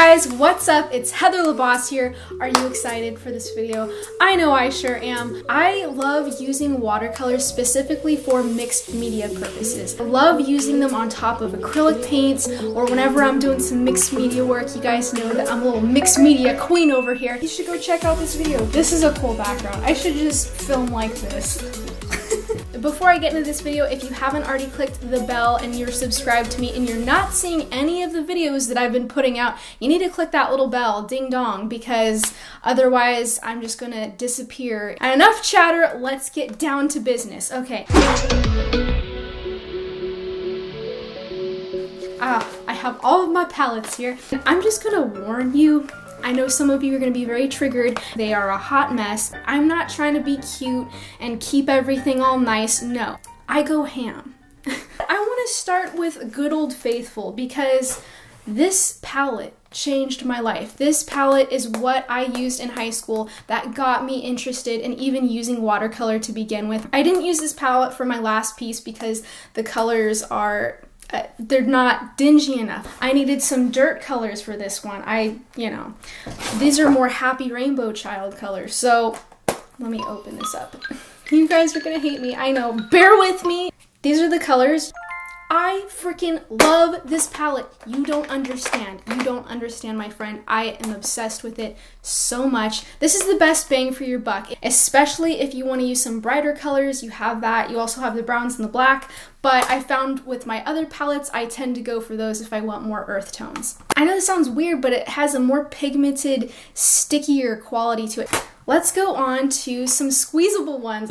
guys, what's up? It's HeatherLeBasArt here. Are you excited for this video? I know I sure am. I love using watercolors specifically for mixed media purposes. I love using them on top of acrylic paints or whenever I'm doing some mixed media work. You guys know that I'm a little mixed media queen over here. You should go check out this video. This is a cool background. I should just film like this. Before I get into this video, if you haven't already clicked the bell and you're subscribed to me and you're not seeing any of the videos that I've been putting out, you need to click that little bell, ding dong, because otherwise I'm just gonna disappear. And enough chatter, let's get down to business. Okay. I have all of my palettes here. I'm just gonna warn you, I know some of you are going to be very triggered. They are a hot mess. I'm not trying to be cute and keep everything all nice. No, I go ham. I want to start with Good Old Faithful because this palette changed my life. This palette is what I used in high school that got me interested in even using watercolor to begin with. I didn't use this palette for my last piece because the colors are they're not dingy enough. I needed some dirt colors for this one. These are more happy rainbow child colors. So let me open this up. You guys are gonna hate me, I know. Bear with me. These are the colors. I freaking love this palette. You don't understand. You don't understand, my friend. I am obsessed with it so much. This is the best bang for your buck, especially if you want to use some brighter colors. You have that. You also have the browns and the black, but I found with my other palettes, I tend to go for those if I want more earth tones. I know this sounds weird, but it has a more pigmented, stickier quality to it. Let's go on to some squeezable ones.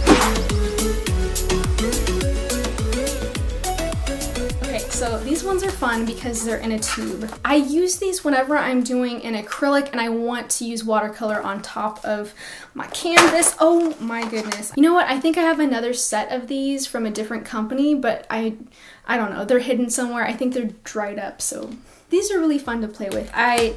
So these ones are fun because they're in a tube. I use these whenever I'm doing an acrylic and I want to use watercolor on top of my canvas. Oh my goodness. You know what? I think I have another set of these from a different company, but I don't know. They're hidden somewhere. I think they're dried up, so these are really fun to play with. I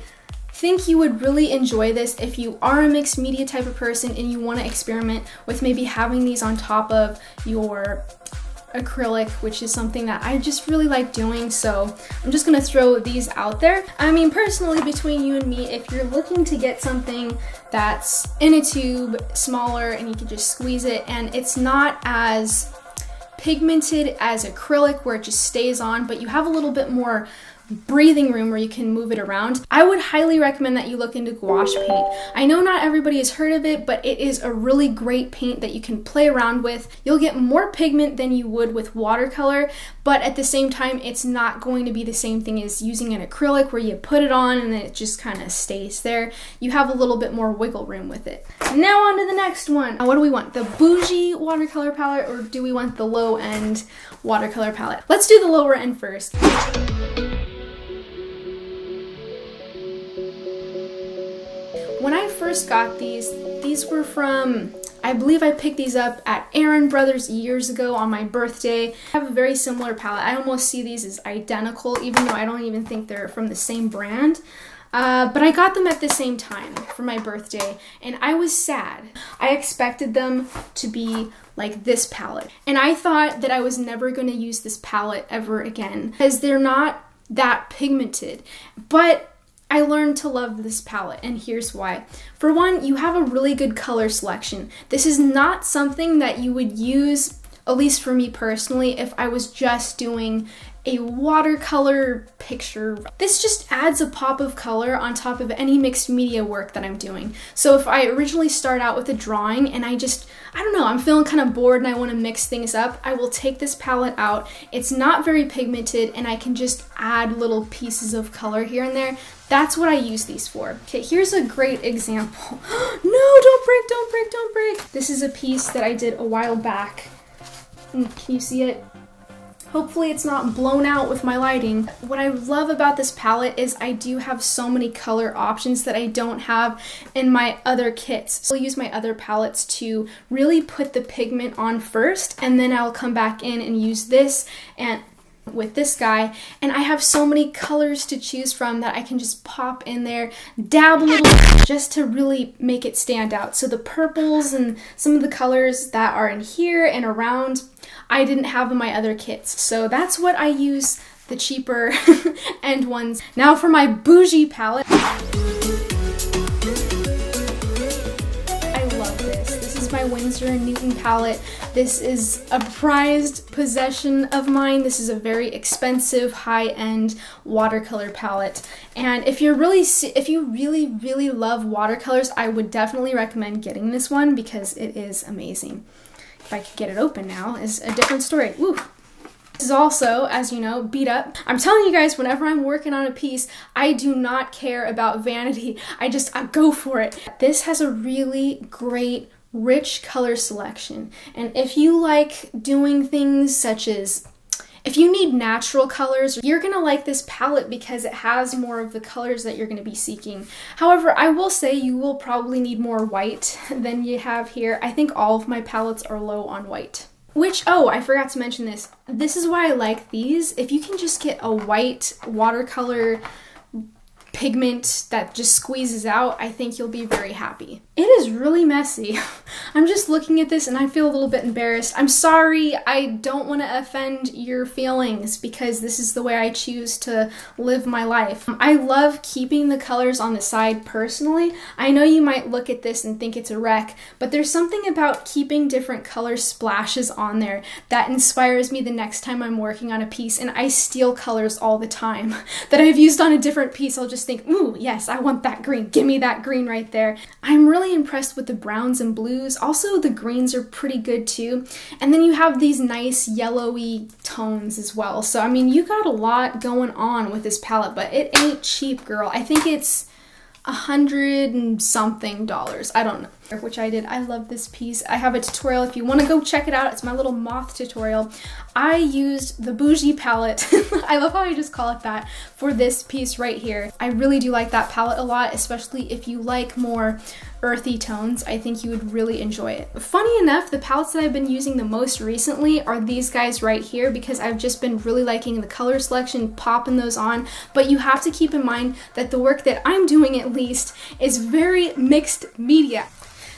think you would really enjoy this if you are a mixed media type of person and you want to experiment with maybe having these on top of your acrylic, which is something that I just really like doing, so I'm just gonna throw these out there. I mean, personally, between you and me, if you're looking to get something that's in a tube, smaller, and you can just squeeze it, and it's not as pigmented as acrylic where it just stays on, but you have a little bit more breathing room where you can move it around, I would highly recommend that you look into gouache paint. I know not everybody has heard of it, but it is a really great paint that you can play around with. You'll get more pigment than you would with watercolor, but at the same time, it's not going to be the same thing as using an acrylic where you put it on and then it just kind of stays there. You have a little bit more wiggle room with it. Now on to the next one. What do we want? The bougie watercolor palette, or do we want the low-end watercolor palette? Let's do the lower end first. When I first got these were from, I believe I picked these up at Aaron Brothers years ago on my birthday. I have a very similar palette. I almost see these as identical, even though I don't even think they're from the same brand. But I got them at the same time for my birthday, and I was sad. I expected them to be like this palette, and I thought that I was never going to use this palette ever again because they're not that pigmented. But I learned to love this palette, and here's why. For one, you have a really good color selection. This is not something that you would use, at least for me personally, if I was just doing a watercolor picture. This just adds a pop of color on top of any mixed media work that I'm doing. So if I originally start out with a drawing and I don't know, I'm feeling kind of bored and I want to mix things up, I will take this palette out. It's not very pigmented and I can just add little pieces of color here and there. That's what I use these for. Okay, here's a great example. No, don't break, don't break, don't break. This is a piece that I did a while back. Can you see it? Hopefully it's not blown out with my lighting. What I love about this palette is I do have so many color options that I don't have in my other kits. So I'll use my other palettes to really put the pigment on first, and then I'll come back in and use this and with this guy, and I have so many colors to choose from that I can just pop in there, dab a little just to really make it stand out. So the purples and some of the colors that are in here and around, I didn't have in my other kits. So that's what I use the cheaper end ones. Now for my bougie palette. My Winsor Newton palette. This is a prized possession of mine. This is a very expensive, high-end watercolor palette. And if you really love watercolors, I would definitely recommend getting this one because it is amazing. If I could get it open now, is a different story. Woo! This is also, as you know, beat up. I'm telling you guys, whenever I'm working on a piece, I do not care about vanity. I go for it. This has a really great rich color selection, and if you like doing things such as, if you need natural colors, you're gonna like this palette because it has more of the colors that you're gonna be seeking. However, I will say you will probably need more white than you have here. I think all of my palettes are low on white. Which, oh, I forgot to mention this. This is why I like these. If you can just get a white watercolor pigment that just squeezes out, I think you'll be very happy. It is really messy. I'm just looking at this and I feel a little bit embarrassed. I'm sorry, I don't want to offend your feelings because this is the way I choose to live my life. I love keeping the colors on the side personally. I know you might look at this and think it's a wreck, but there's something about keeping different color splashes on there that inspires me the next time I'm working on a piece, and I steal colors all the time that I've used on a different piece. I'll just think, ooh, yes, I want that green. Give me that green right there. I'm really impressed with the browns and blues. Also, the greens are pretty good too. And then you have these nice yellowy tones as well. So, I mean, you got a lot going on with this palette, but it ain't cheap, girl. I think it's $100 and something. I don't know. Which I did. I love this piece. I have a tutorial if you want to go check it out. It's my little moth tutorial. I used the bougie palette. I love how I just call it that for this piece right here. I really do like that palette a lot, especially if you like more earthy tones. I think you would really enjoy it. Funny enough, the palettes that I've been using the most recently are these guys right here because I've just been really liking the color selection, popping those on. But you have to keep in mind that the work that I'm doing, at least, is very mixed media.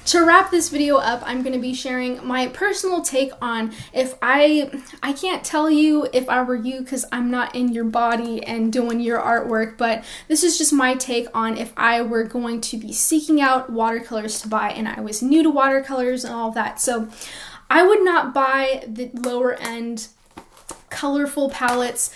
To wrap this video up, I'm going to be sharing my personal take on if I can't tell you if I were you because I'm not in your body and doing your artwork, but this is just my take on if I were going to be seeking out watercolors to buy and I was new to watercolors and all that. So I would not buy the lower end colorful palettes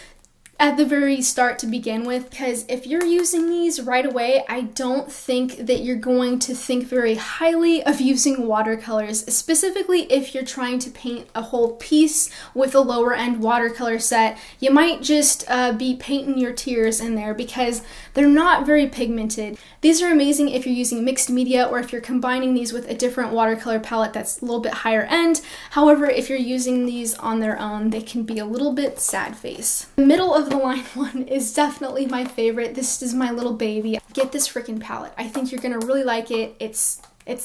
at the very start to begin with, because if you're using these right away, I don't think that you're going to think very highly of using watercolors, specifically if you're trying to paint a whole piece with a lower end watercolor set. You might just be painting your tears in there because they're not very pigmented. These are amazing if you're using mixed media or if you're combining these with a different watercolor palette that's a little bit higher end. However, if you're using these on their own, they can be a little bit sad face. The middle of the line one is definitely my favorite. This is my little baby. Get this freaking palette. I think you're gonna really like it. It's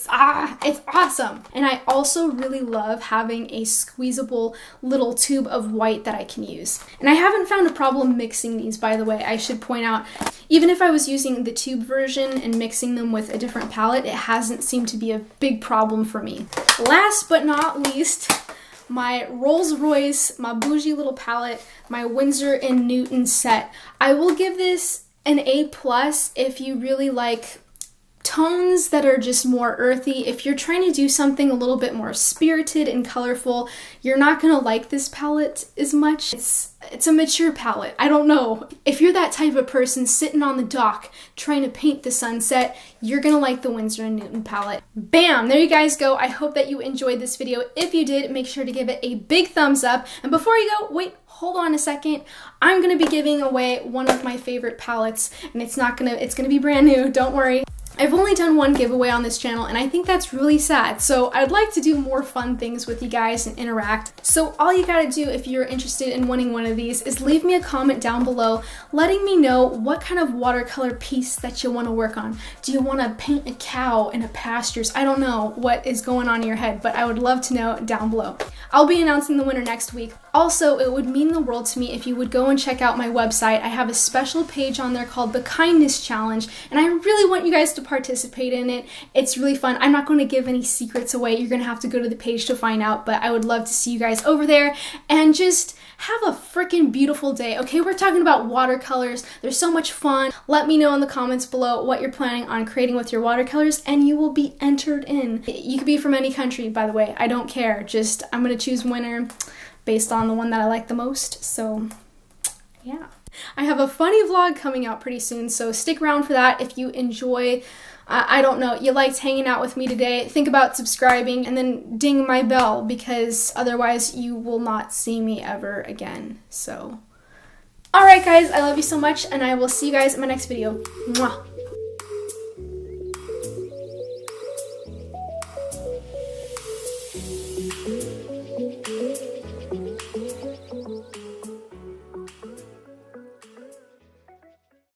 awesome. And I also really love having a squeezable little tube of white that I can use. And I haven't found a problem mixing these, by the way. I should point out, even if I was using the tube version and mixing them with a different palette, it hasn't seemed to be a big problem for me. Last but not least, my Rolls Royce, my bougie little palette, my Winsor Newton set. I will give this an A+ if you really like tones that are just more earthy. If you're trying to do something a little bit more spirited and colorful, you're not gonna like this palette as much. It's a mature palette. I don't know. If you're that type of person sitting on the dock trying to paint the sunset, you're gonna like the Winsor Newton palette. Bam! There you guys go. I hope that you enjoyed this video. If you did, make sure to give it a big thumbs up. And before you go, wait, hold on a second. I'm gonna be giving away one of my favorite palettes, and it's gonna be brand new, don't worry. I've only done one giveaway on this channel, and I think that's really sad. So I'd like to do more fun things with you guys and interact. So all you gotta do if you're interested in winning one of these is leave me a comment down below letting me know what kind of watercolor piece that you want to work on. Do you want to paint a cow in a pastures? I don't know what is going on in your head, but I would love to know down below. I'll be announcing the winner next week. Also, it would mean the world to me if you would go and check out my website. I have a special page on there called the Kindness Challenge, and I really want you guys to participate in it. It's really fun. I'm not going to give any secrets away. You're going to have to go to the page to find out, but I would love to see you guys over there and just have a freaking beautiful day, okay? We're talking about watercolors. They're so much fun. Let me know in the comments below what you're planning on creating with your watercolors, and you will be entered in. You could be from any country, by the way. I don't care. Just, I'm gonna choose winner based on the one that I like the most, so yeah. I have a funny vlog coming out pretty soon, so stick around for that if you enjoy. I don't know, you liked hanging out with me today. Think about subscribing and then ding my bell, because otherwise you will not see me ever again. So, alright guys, I love you so much, and I will see you guys in my next video. Mwah.